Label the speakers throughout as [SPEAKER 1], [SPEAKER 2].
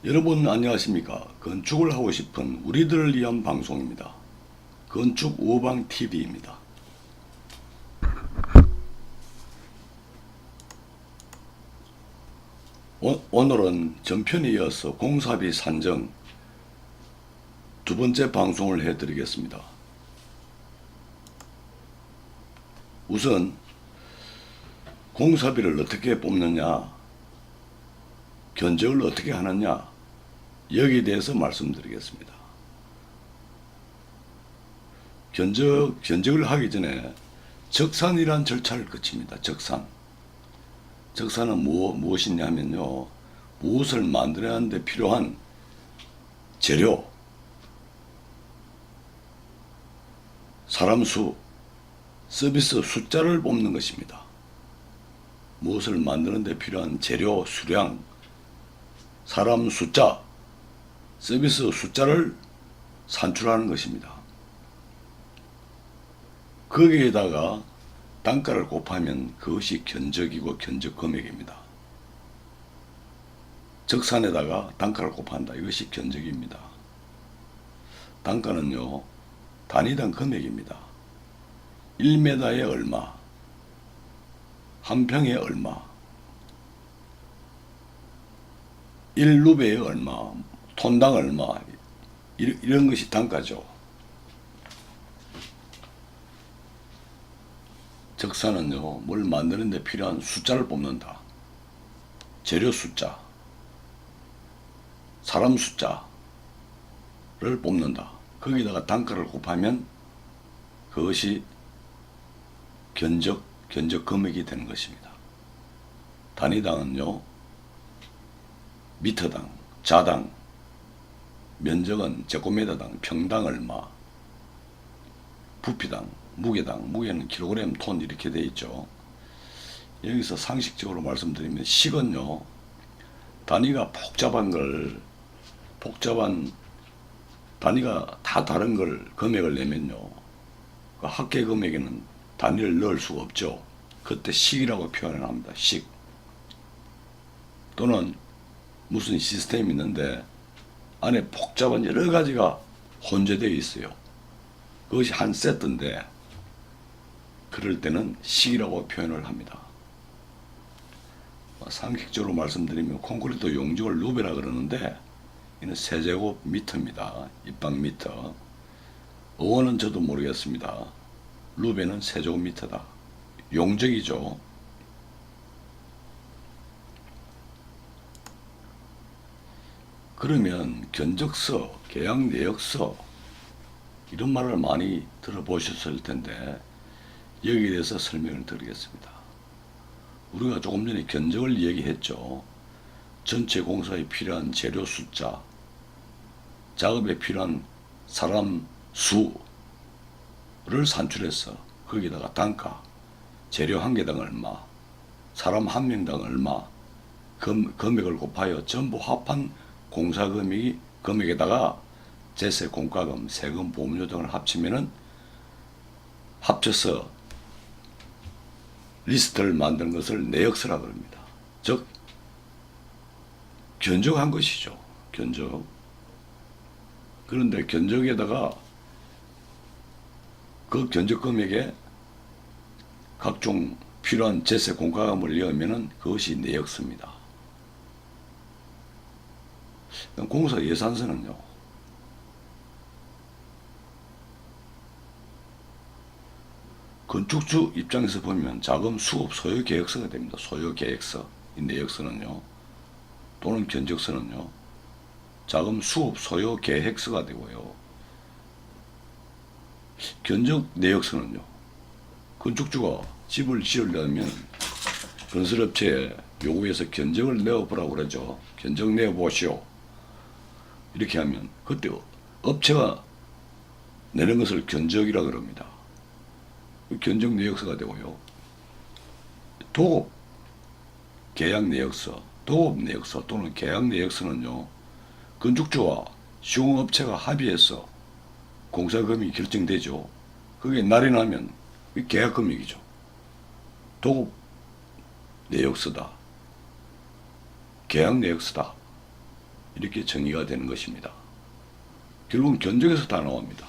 [SPEAKER 1] 여러분 안녕하십니까? 건축을 하고 싶은 우리들을 위한 방송입니다. 건축 우방 TV입니다. 오늘은 전편에 이어서 공사비 산정 두 번째 방송을 해드리겠습니다. 우선 공사비를 어떻게 뽑느냐, 견적을 어떻게 하느냐, 여기에 대해서 말씀드리겠습니다. 견적을 하기 전에 적산이란 절차를 거칩니다. 적산은 무엇이냐면요, 무엇을 만들어야 하는데 필요한 재료, 사람 수, 서비스 숫자를 뽑는 것입니다. 무엇을 만드는데 필요한 재료, 수량, 사람 숫자, 서비스 숫자를 산출하는 것입니다. 거기에다가 단가를 곱하면 그것이 견적이고 견적 금액입니다. 적산에다가 단가를 곱한다. 이것이 견적입니다. 단가는요, 단위당 금액입니다. 1m에 얼마, 한 평에 얼마, 1루베에 얼마, 톤당 얼마, 이런 것이 단가죠. 적산은요, 뭘 만드는데 필요한 숫자를 뽑는다. 재료 숫자, 사람 숫자를 뽑는다. 거기다가 단가를 곱하면 그것이 견적 금액이 되는 것입니다. 단위당은요, 미터당, 자당, 면적은 제곱미터당, 평당 얼마, 부피당, 무게는 킬로그램, 톤 이렇게 되어 있죠. 여기서 상식적으로 말씀드리면 식은요, 단위가 복잡한 단위가 다 다른 걸 금액을 내면요, 그 합계 금액에는 단위를 넣을 수가 없죠. 그때 식이라고 표현을 합니다. 식. 또는 무슨 시스템이 있는데 안에 복잡한 여러 가지가 혼재되어 있어요. 그것이 한 세트인데 그럴 때는 식이라고 표현을 합니다. 상식적으로 말씀드리면 콘크리트 용적을 루베라 그러는데 이는 세제곱미터입니다. 입방미터. 어원은 저도 모르겠습니다. 루베는 세제곱미터다. 용적이죠. 그러면 견적서, 계약내역서 이런 말을 많이 들어보셨을 텐데 여기에 대해서 설명을 드리겠습니다. 우리가 조금 전에 견적을 얘기했죠. 전체 공사에 필요한 재료 숫자, 작업에 필요한 사람 수를 산출해서 거기다가 단가, 재료 한 개당 얼마, 사람 한 명당 얼마, 금액을 곱하여 전부 합한 공사 금액에다가 제세, 공과금, 세금, 보험료 등을 합쳐서 리스트를 만드는 것을 내역서라고 합니다. 즉 견적한 것이죠. 견적. 그런데 견적에다가 그 견적 금액에 각종 필요한 제세, 공과금을 넣으면 그것이 내역서입니다. 공사 예산서는요, 건축주 입장에서 보면 자금 수급 소요 계획서가 됩니다. 소요 계획서. 이 내역서는요, 또는 견적서는요, 자금 수급 소요 계획서가 되고요. 견적 내역서는요, 건축주가 집을 지으려면 건설업체에 요구해서 견적을 내어보라고 그러죠. 견적 내어보시오. 이렇게 하면 그때 업체가 내는 것을 견적이라 그럽니다. 견적 내역서가 되고요. 도급 계약 내역서, 도급 내역서 또는 계약 내역서는요, 건축주와 시공업체가 합의해서 공사금이 결정되죠. 그게 날이 나면 계약금액이죠. 도급 내역서다, 계약 내역서다. 이렇게 정의가 되는 것입니다. 결국은 견적에서 다 나옵니다.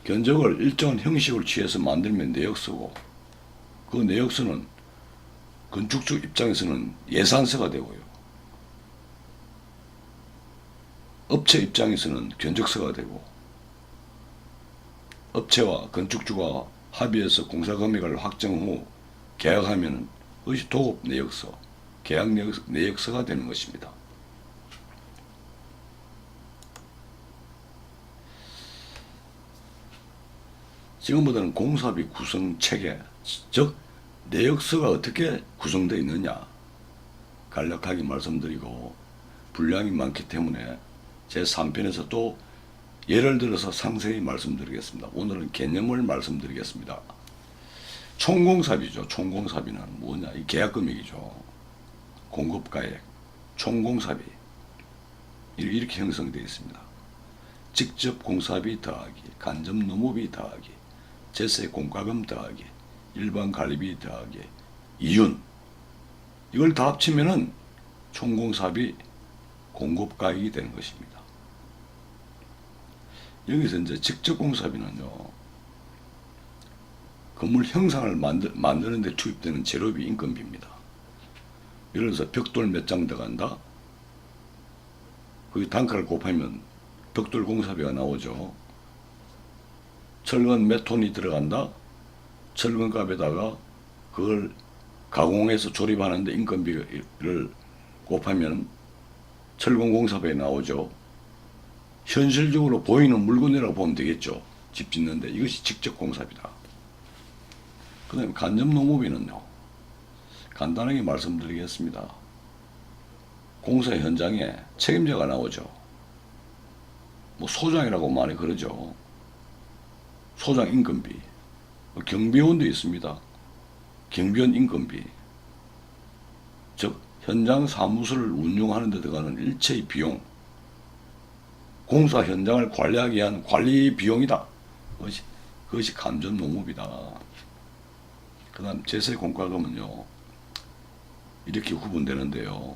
[SPEAKER 1] 견적을 일정한 형식을 취해서 만들면 내역서고, 그 내역서는 건축주 입장에서는 예산서가 되고요. 업체 입장에서는 견적서가 되고, 업체와 건축주가 합의해서 공사 금액을 확정 후 계약하면 그것이 도급 내역서, 계약 내역서가 되는 것입니다. 지금부터는 공사비 구성 체계, 즉 내역서가 어떻게 구성되어 있느냐 간략하게 말씀드리고, 분량이 많기 때문에 제3편에서 또 예를 들어서 상세히 말씀드리겠습니다. 오늘은 개념을 말씀드리겠습니다. 총공사비죠. 총공사비는 뭐냐? 이 계약금액이죠. 공급가액, 총공사비 이렇게 형성되어 있습니다. 직접 공사비 더하기, 간접 노무비 더하기, 제세 공과금 더하기, 일반 관리비 더하기, 이윤, 이걸 다 합치면은 총공사비 공급가액이 되는 것입니다. 여기서 이제 직접 공사비는요, 건물 형상을 만드는 데 투입되는 재료비 인건비입니다. 예를 들어서 벽돌 몇 장 들어간다, 그 단가를 곱하면 벽돌 공사비가 나오죠. 철근 몇 톤이 들어간다, 철근값에다가 그걸 가공해서 조립하는데 인건비를 곱하면 철근 공사비가 나오죠. 현실적으로 보이는 물건이라고 보면 되겠죠. 집 짓는데 이것이 직접 공사비다. 그 다음에 간접 노무비는요, 간단하게 말씀드리겠습니다. 공사 현장에 책임자가 나오죠. 뭐 소장이라고 많이 그러죠. 소장 인건비, 경비원도 있습니다. 경비원 인건비, 즉 현장 사무소를 운영하는 데 들어가는 일체의 비용, 공사 현장을 관리하기 위한 관리 비용이다. 그것이 간접 노무비다. 그 다음 제세 공과금은요, 이렇게 구분되는데요.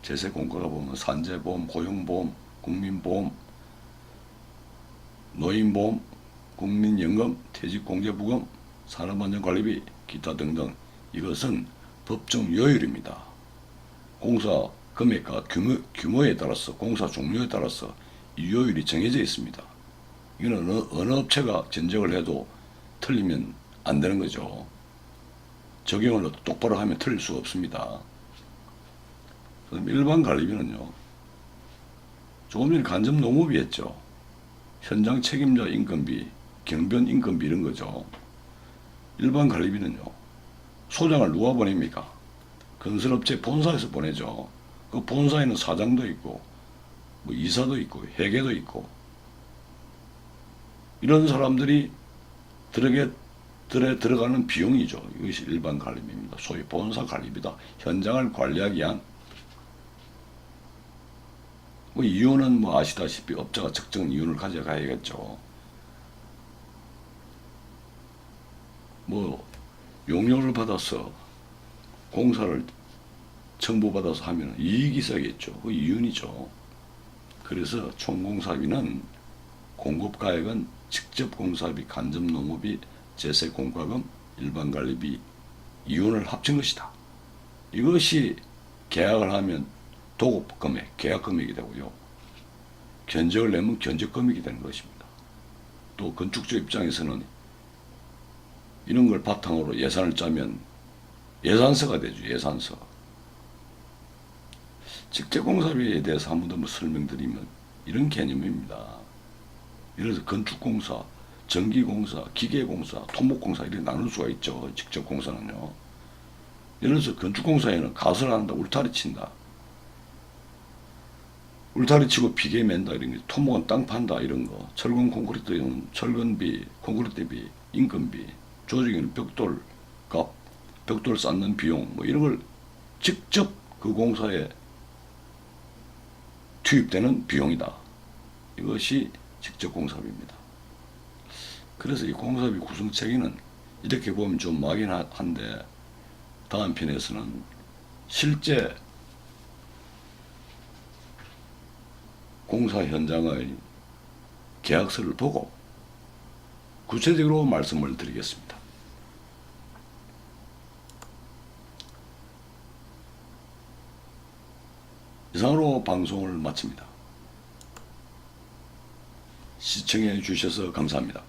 [SPEAKER 1] 제세 공과가 보면 산재보험, 고용보험, 국민보험, 노인보험, 국민연금, 퇴직공제부금, 산업안전관리비, 기타 등등, 이것은 법정 요율입니다. 공사 금액과 규모에 따라서, 공사 종류에 따라서 이 요율이 정해져 있습니다. 이거는 어느 업체가 견적을 해도 틀리면 안 되는 거죠. 적용을 똑바로 하면 틀릴 수가 없습니다. 일반 관리비는요, 조금 전에 간접 노무비 했죠. 현장 책임자 인건비, 경비원 인건비 이런 거죠. 일반 관리비는요, 소장을 누가 보냅니까? 건설업체 본사에서 보내죠. 그 본사에는 사장도 있고, 뭐 이사도 있고, 회계도 있고, 이런 사람들이 들어가는 비용이죠. 이것이 일반 관리비입니다. 소위 본사 관리비다. 현장을 관리하기 위한, 뭐 이윤은 뭐 아시다시피 업자가 적정 이윤을 가져가야겠죠. 뭐 용역을 받아서 공사를 청구받아서 하면 이익이 있어야겠죠. 그 이윤이죠. 그래서 총공사비는 공급가액은 직접 공사비, 간접 노무비, 제세 공과금, 일반 관리비, 이윤을 합친 것이다. 이것이 계약을 하면 도급 금액, 계약 금액이 되고요. 견적을 내면 견적 금액이 되는 것입니다. 또 건축주 입장에서는 이런 걸 바탕으로 예산을 짜면 예산서가 되죠. 예산서. 직접 공사비에 대해서 한 번 더 설명드리면 이런 개념입니다. 예를 들어서 건축공사, 전기공사, 기계공사, 토목공사 이렇게 나눌 수가 있죠. 직접 공사는요. 예를 들어서 건축공사에는 가설 한다, 울타리 친다, 울타리 치고 비계 맨다 이런 게, 토목은 땅 판다 이런 거, 철근 콘크리트는 철근비, 콘크리트비, 인건비, 조직에는 벽돌 값, 벽돌 쌓는 비용 뭐 이런 걸 직접 그 공사에 투입되는 비용이다. 이것이 직접 공사비입니다. 그래서 이 공사비 구성 체계는 이렇게 보면 좀 막연한데, 다음 편에서는 실제 공사 현장의 계약서를 보고 구체적으로 말씀을 드리겠습니다. 이상으로 방송을 마칩니다. 시청해 주셔서 감사합니다.